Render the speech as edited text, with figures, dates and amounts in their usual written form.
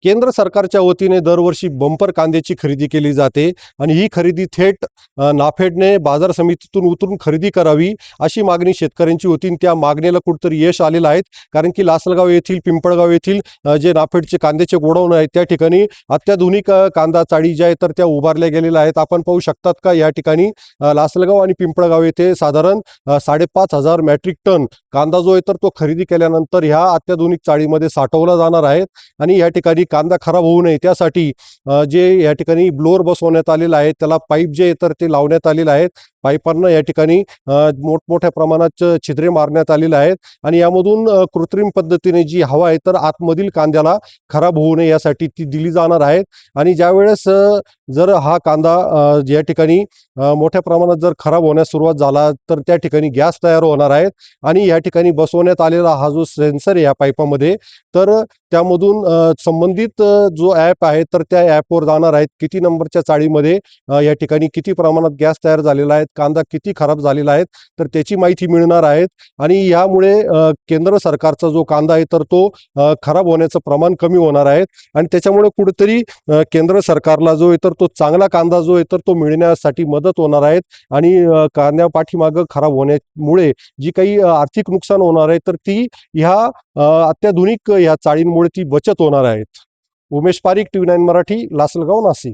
केंद्र सरकारच्या वतीने दरवर्षी बंपर कांद्याची खरेदी केली जाते आणि ही खरेदी थेट नाफेडने बाजार समितीतून उतरून खरेदी करावी अशी मागणी शेतकऱ्यांची होती. त्या मागणीला कुठेतरी यश आलेलं आहे. कारण की लासलगाव येथील, पिंपळगाव येथील जे नाफेडचे कांद्याचे गोडाऊन आहेत त्या ठिकाणी अत्याधुनिक कांदा चाळी ज्या आहेत तर त्या उभारल्या गेलेल्या आहेत. आपण पाहू शकतात का या ठिकाणी लासलगाव आणि पिंपळगाव येथे साधारण 5,500 मेट्रिक टन कांदा जो आहे तर तो खरेदी केल्यानंतर ह्या अत्याधुनिक चाळीमध्ये साठवला जाणार आहे. आणि या ठिकाणी कांदा खराब होऊ नये त्यासाठी जे या ठिकाणी ब्लोअर बसवण्यात आलेला आहे, त्याला पाईप जे तर ते लावण्यात आलेले आहेत. पाईपांना या ठिकाणी मोठमोठ्या प्रमाणात छिद्रे मारण्यात आलेले आहेत आणि यामधून कृत्रिम पद्धतीने जी हवा आहे तर आतमधील कांद्याला खराब होऊ नये यासाठी ती दिली जाणार आहे. आणि ज्यावेळेस जर हा कांदा या ठिकाणी मोठ्या प्रमाणात जर खराब होण्यास सुरुवात झाला तर त्या ठिकाणी गॅस तयार होणार आहेत आणि या ठिकाणी बसवण्यात आलेला हा जो सेन्सर आहे या पाईपामध्ये तर त्यामधून संबंधित जो ॲप आहे तर त्या ॲपवर जाणार आहेत. किती नंबरच्या चाळीमध्ये या ठिकाणी किती प्रमाणात गॅस तयार झालेला आहे, कांदा किती खराब झालेला आहे तर त्याची माहिती मिळणार आहे. आणि यामुळे केंद्र सरकारचा जो कांदा आहे तर तो खराब होण्याचं प्रमाण कमी होणार आहे. आणि त्याच्यामुळे कुठेतरी केंद्र सरकारला जो आहे तर तो चांगला कांदा जो आहे तर तो मिळण्यासाठी मदत होणार आहे. आणि कांद्या पाठीमागं खराब होण्यामुळे जी काही आर्थिक नुकसान होणार आहे तर ती ह्या अत्याधुनिक या चाळींमुळे ती बचत होणार आहेत. Umesh Parikh, T V 9 Marathi, Lasalgaon, Nashik.